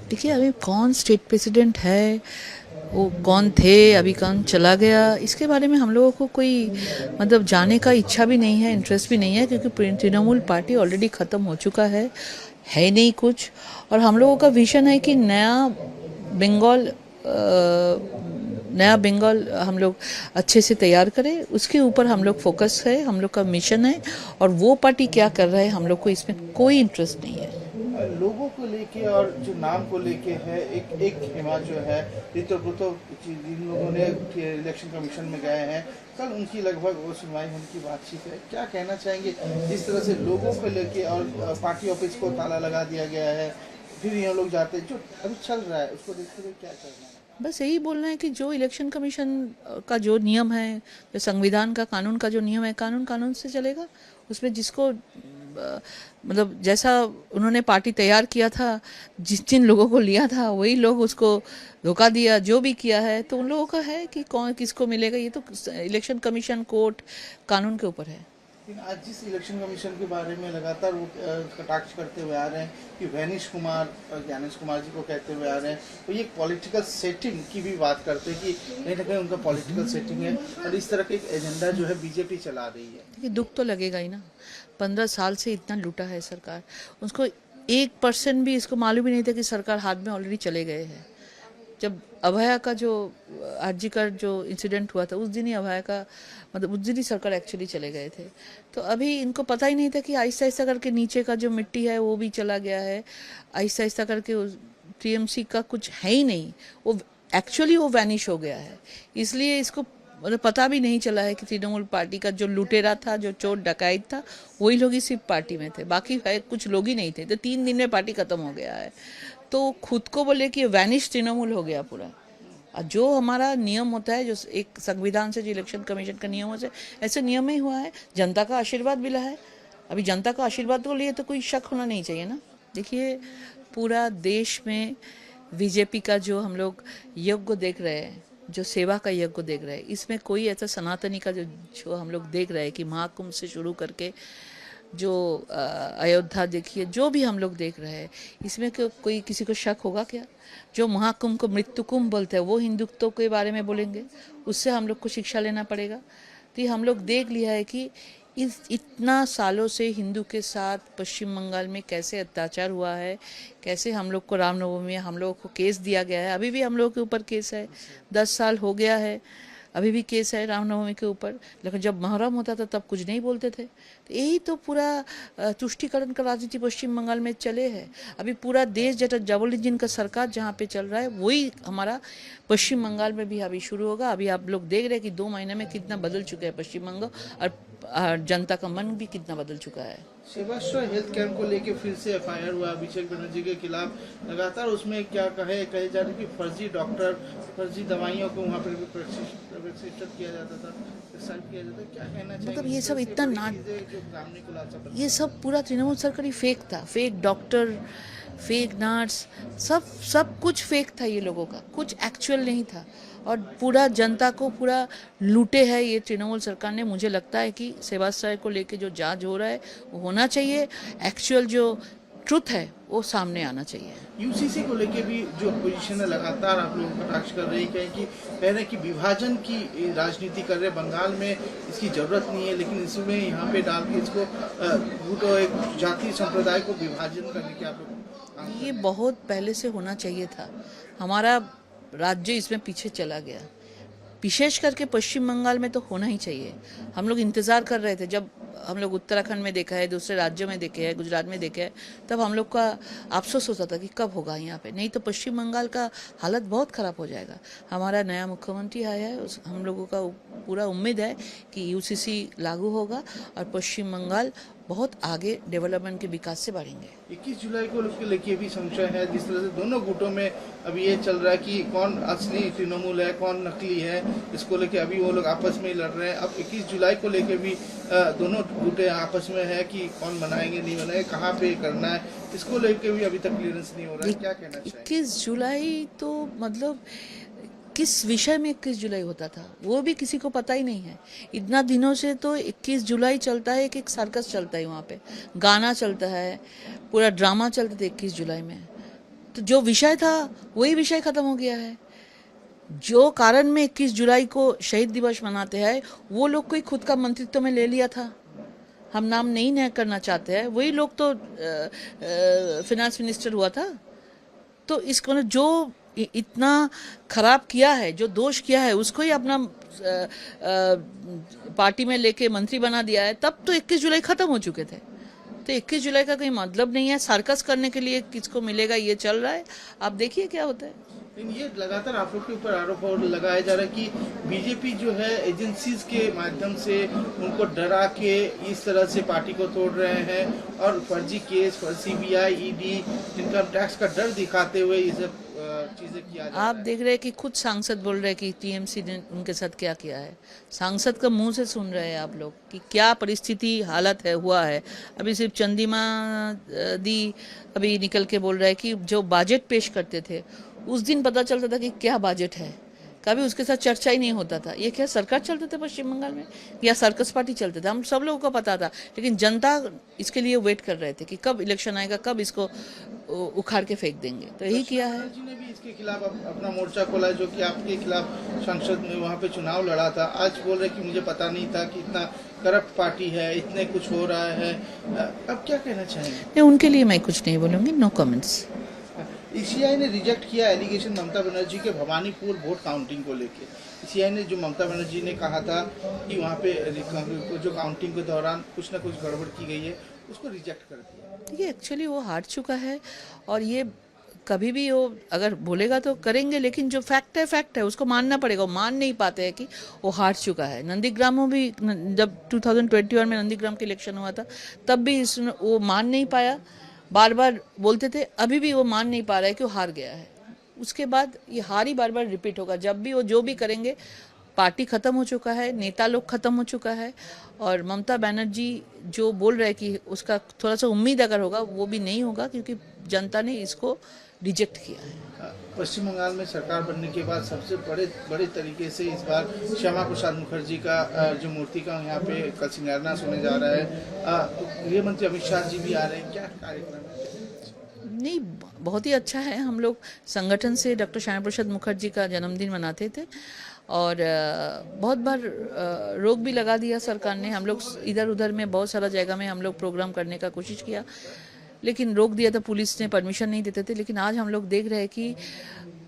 देखिए, अभी कौन स्टेट प्रेसिडेंट है, वो कौन थे, अभी कौन चला गया, इसके बारे में हम लोगों को कोई मतलब जाने का इच्छा भी नहीं है, इंटरेस्ट भी नहीं है, क्योंकि तृणमूल पार्टी ऑलरेडी ख़त्म हो चुका है नहीं कुछ। और हम लोगों का विजन है कि बंगाल नया बंगाल हम लोग अच्छे से तैयार करें, उसके ऊपर हम लोग फोकस है, हम लोग का मिशन है। और वो पार्टी क्या कर रहा है, हम लोग को इसमें कोई इंटरेस्ट नहीं है। लोगों को लेके और जो नाम को लेके है, एक एक खेमा जो है ऋतु तो जिन लोगों ने इलेक्शन कमीशन में गए हैं, कल उनकी लगभग वो सुनवाई होने की बातचीत है। क्या कहना चाहेंगे जिस तरह से लोगों को लेके और पार्टी ऑफिस को ताला लगा दिया गया है, फिर ये लोग जाते जो अभी चल रहा है उसको देखते हुए क्या करना है? बस यही बोलना है कि जो इलेक्शन कमीशन का जो नियम है, जो संविधान का कानून का जो नियम है, कानून से चलेगा। उसमें जिसको मतलब जैसा उन्होंने पार्टी तैयार किया था, जिन लोगों को लिया था वही लोग उसको धोखा दिया, जो भी किया है, तो उन लोगों का है कि कौन किसको मिलेगा, ये तो इलेक्शन कमीशन कोर्ट कानून के ऊपर है। लेकिन आज जिस इलेक्शन कमीशन के बारे में लगातार वो कटाक्ष करते हुए आ रहे हैं कि वैनिश कुमार और ज्ञानेश कुमार जी को कहते हुए आ रहे हैं, तो ये पॉलिटिकल सेटिंग की भी बात करते हैं कि कहीं ना कहीं उनका पॉलिटिकल सेटिंग है और इस तरह का एक एजेंडा जो है बीजेपी चला रही है। देखिए, दुख तो लगेगा ही ना। 15 साल से इतना लूटा है सरकार, उसको 1% भी इसको मालूम ही नहीं था कि सरकार हाथ में ऑलरेडी चले गए हैं। जब अभया का जो आरजी का जो इंसिडेंट हुआ था, उस दिन ही अभया का मतलब उस दिन ही सरकार एक्चुअली चले गए थे। तो अभी इनको पता ही नहीं था कि आहिस्ता आहिस्ता करके नीचे का जो मिट्टी है वो भी चला गया है, आहिस्ता आहिस्ता करके टीएमसी का कुछ है ही नहीं, वो एक्चुअली वो वैनिश हो गया है। इसलिए इसको मतलब पता भी नहीं चला है कि तृणमूल पार्टी का जो लुटेरा था, जो चोर डकैत था, वही लोग ही सिर्फ पार्टी में थे, बाकी कुछ लोग ही नहीं थे। तो 3 दिन में पार्टी खत्म हो गया है। तो खुद को बोले कि वैनिश तृणमूल हो गया पूरा। और जो हमारा नियम होता है, जो एक संविधान से, जो इलेक्शन कमीशन का नियम होता है, ऐसे नियम ही हुआ है। जनता का आशीर्वाद मिला है। अभी जनता का आशीर्वाद को लिए तो कोई शक होना नहीं चाहिए ना। देखिए, पूरा देश में बीजेपी का जो हम लोग यज्ञ देख रहे हैं, जो सेवा का यज्ञ देख रहे हैं, इसमें कोई ऐसा सनातनी का जो हम लोग देख रहे हैं कि महाकुंभ से शुरू करके जो अयोध्या देखिए, जो भी हम लोग देख रहे हैं, इसमें कोई किसी को शक होगा क्या? जो महाकुंभ को मृत्यु कुंभ बोलते हैं, वो हिंदुत्व के बारे में बोलेंगे, उससे हम लोग को शिक्षा लेना पड़ेगा। तो ये हम लोग देख लिया है कि इतना सालों से हिंदू के साथ पश्चिम बंगाल में कैसे अत्याचार हुआ है, कैसे हम लोग को रामनवमी में हम लोगों को केस दिया गया है। अभी भी हम लोगों के ऊपर केस है, 10 साल हो गया है, अभी भी केस है रामनवमी के ऊपर। लेकिन जब मुहर्रम होता था तब कुछ नहीं बोलते थे। तो यही तो पूरा तुष्टीकरण का राजनीति पश्चिम बंगाल में चले है। अभी पूरा देश जब डबल इंजन का सरकार जहाँ पे चल रहा है, वही हमारा पश्चिम बंगाल में भी अभी शुरू होगा। अभी आप लोग देख रहे हैं कि 2 महीने में कितना बदल चुका है पश्चिम बंगाल, और जनता का मन भी कितना बदल चुका है। सेवाश्रय हेल्थ कैंप को लेके फिर से एफआईआर हुआ अभिषेक बनर्जी के खिलाफ। लगातार उसमें क्या कहे जा रहे कि फर्जी डॉक्टर, फर्जी दवाइयों को वहाँ पर भी प्रशिक्षित किया जाता था, प्रेस्क्राइब किया जाता था। क्या कहना चाहिए? मतलब ये सब इतना जो सामने खुलासा ये सब पूरा तृणमूल सरकार ही फेक था। फेक डॉक्टर, फेक नर्स, सब कुछ फेक था। ये लोगों का कुछ एक्चुअल नहीं था, और पूरा जनता को पूरा लूटे है ये तृणमूल सरकार ने। मुझे लगता है कि सेवाश्रय को लेके जो जांच हो रहा है वो होना चाहिए, एक्चुअल जो ट्रुथ है वो सामने आना चाहिए। यूसीसी को लेके भी जो पोजीशन है, लगातार आप लोग कटाक्ष कर रहे हैं कि कह रहे हैं कि विभाजन की राजनीति कर रहे हैं, बंगाल में इसकी जरूरत नहीं है, लेकिन इसमें यहाँ पे डाल के इसको तो एक जाति संप्रदाय को विभाजन करने की आप लोग ये बहुत पहले से होना चाहिए था। हमारा राज्य इसमें पीछे चला गया, विशेष करके पश्चिम बंगाल में तो होना ही चाहिए। हम लोग इंतज़ार कर रहे थे, जब हम लोग उत्तराखंड में देखा है, दूसरे राज्यों में देखे हैं, गुजरात में देखे हैं, तब हम लोग का अफसोस होता था कि कब होगा यहाँ पे। नहीं तो पश्चिम बंगाल का हालत बहुत ख़राब हो जाएगा। हमारा नया मुख्यमंत्री आया है, हम लोगों का पूरा उम्मीद है कि यूसीसी लागू होगा और पश्चिम बंगाल बहुत आगे डेवलपमेंट के विकास से बढ़ेंगे। 21 जुलाई को लेके भी संशय है, जिस तरह से दोनों गुटों में अभी ये चल रहा है कि कौन असली तृणमूल है, कौन नकली है, इसको लेके अभी वो लोग आपस में लड़ रहे हैं। अब 21 जुलाई को लेके भी दोनों गुटे आपस में है कि कौन मनाएंगे नहीं मनाएंगे, कहाँ पे करना है, इसको लेके भी अभी तक क्लियरेंस नहीं हो रहा है। क्या कहना चाहिए? 21 जुलाई तो मतलब किस विषय में 21 जुलाई होता था वो भी किसी को पता ही नहीं है। इतना दिनों से तो 21 जुलाई चलता है कि एक सर्कस चलता है, वहाँ पे गाना चलता है, पूरा ड्रामा चलता था 21 जुलाई में। तो जो विषय था वही विषय खत्म हो गया है। जो कारण में 21 जुलाई को शहीद दिवस मनाते हैं वो लोग कोई खुद का मंत्रित्व में ले लिया था। हम नाम नहीं करना चाहते हैं, वही लोग तो फिनेंस मिनिस्टर हुआ था। तो इसको मतलब जो इतना खराब किया है, जो दोष किया है, उसको ही अपना पार्टी में लेके मंत्री बना दिया है। तब तो 21 जुलाई खत्म हो चुके थे। तो 21 जुलाई का कोई मतलब नहीं है। सर्कस करने के लिए किसको मिलेगा ये चल रहा है। आप देखिए क्या होता है। लेकिन ये लगातार आप लोग के ऊपर आरोप और लगाया जा रहा है कि बीजेपी जो है एजेंसीज के माध्यम से उनको डरा के इस तरह से पार्टी को तोड़ रहे हैं और फर्जी case, CBI, ED, income tax का डर दिखाते हुए ये सब चीजें किया जा रहा है। आप देख रहे हैं कि खुद सांसद बोल रहे हैं कि टीएमसी ने उनके साथ क्या किया है। सांसद का मुंह से सुन रहे हैं आप लोग कि क्या परिस्थिति हालत है हुआ है। अभी सिर्फ चंदिमा दी अभी निकल के बोल रहा है कि जो बजट पेश करते थे उस दिन पता चलता था कि क्या बजट है, कभी उसके साथ चर्चा ही नहीं होता था। ये क्या सरकार चलते थे पश्चिम बंगाल में या सर्कस पार्टी चलते थे, हम सब लोगों को पता था। लेकिन जनता इसके लिए वेट कर रहे थे कि कब इलेक्शन आएगा, कब इसको उखाड़ के फेंक देंगे। तो यही किया है। जी ने भी इसके खिलाफ अपना मोर्चा खोला जो कि आपके खिलाफ संसद में वहाँ पे चुनाव लड़ा था। आज बोल रहे कि मुझे पता नहीं था कि इतना करप्ट पार्टी है, इतने कुछ हो रहा है। अब क्या कहना चाहेंगे? उनके लिए मैं कुछ नहीं बोलूंगी, नो कमेंट्स। सीआई ने रिजेक्ट किया एलिगेशन ममता बनर्जी के भवानीपुर वोट काउंटिंग को लेके। सीआई ने जो ममता बनर्जी ने कहा था कि वहाँ पे जो काउंटिंग के दौरान कुछ ना कुछ गड़बड़ की गई है, उसको रिजेक्ट कर दिया। देखिए एक्चुअली वो हार चुका है और ये कभी भी वो अगर बोलेगा तो करेंगे, लेकिन जो फैक्ट है उसको मानना पड़ेगा। वो मान नहीं पाते हैं कि वो हार चुका है। नंदीग्राम में भी जब 2021 में नंदीग्राम के इलेक्शन हुआ था तब भी वो मान नहीं पाया, बार बार बोलते थे। अभी भी वो मान नहीं पा रहा है कि वो हार गया है। उसके बाद ये हार ही बार बार रिपीट होगा। जब भी वो जो भी करेंगे, पार्टी खत्म हो चुका है, नेता लोग खत्म हो चुका है और ममता बनर्जी जो बोल रहे हैं कि उसका थोड़ा सा उम्मीद अगर होगा वो भी नहीं होगा क्योंकि जनता ने इसको रिजेक्ट किया है। पश्चिम बंगाल में सरकार बनने के बाद सबसे बड़े तरीके से इस बार श्यामा प्रसाद मुखर्जी का जो मूर्ति का यहाँ पे कल शिंगारनाश होने जा रहा है। तो गृह मंत्री अमित शाह जी भी आ रहे हैं, क्या कार्यक्रम है? नहीं, बहुत ही अच्छा है। हम लोग संगठन से डॉक्टर श्यामा प्रसाद मुखर्जी का जन्मदिन मनाते थे और बहुत बार रोक भी लगा दिया सरकार ने। हम लोग इधर उधर में बहुत सारा जगह में हम लोग प्रोग्राम करने का कोशिश किया, लेकिन रोक दिया था, पुलिस ने परमिशन नहीं देते थे। लेकिन आज हम लोग देख रहे हैं कि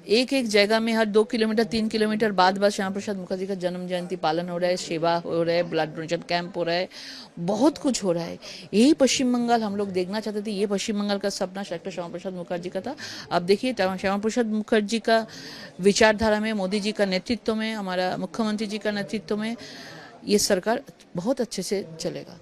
एक एक जगह में हर 2 किलोमीटर 3 किलोमीटर बाद श्यामा प्रसाद मुखर्जी का जन्म जयंती पालन हो रहा है, सेवा हो रहा है, ब्लड डोनेशन कैंप हो रहा है, बहुत कुछ हो रहा है। यही पश्चिम बंगाल हम लोग देखना चाहते थे। ये पश्चिम बंगाल का सपना डॉक्टर श्यामा प्रसाद मुखर्जी का था। अब देखिए श्यामा प्रसाद मुखर्जी का विचारधारा में, मोदी जी का नेतृत्व में, हमारा मुख्यमंत्री जी का नेतृत्व में ये सरकार बहुत अच्छे से चलेगा।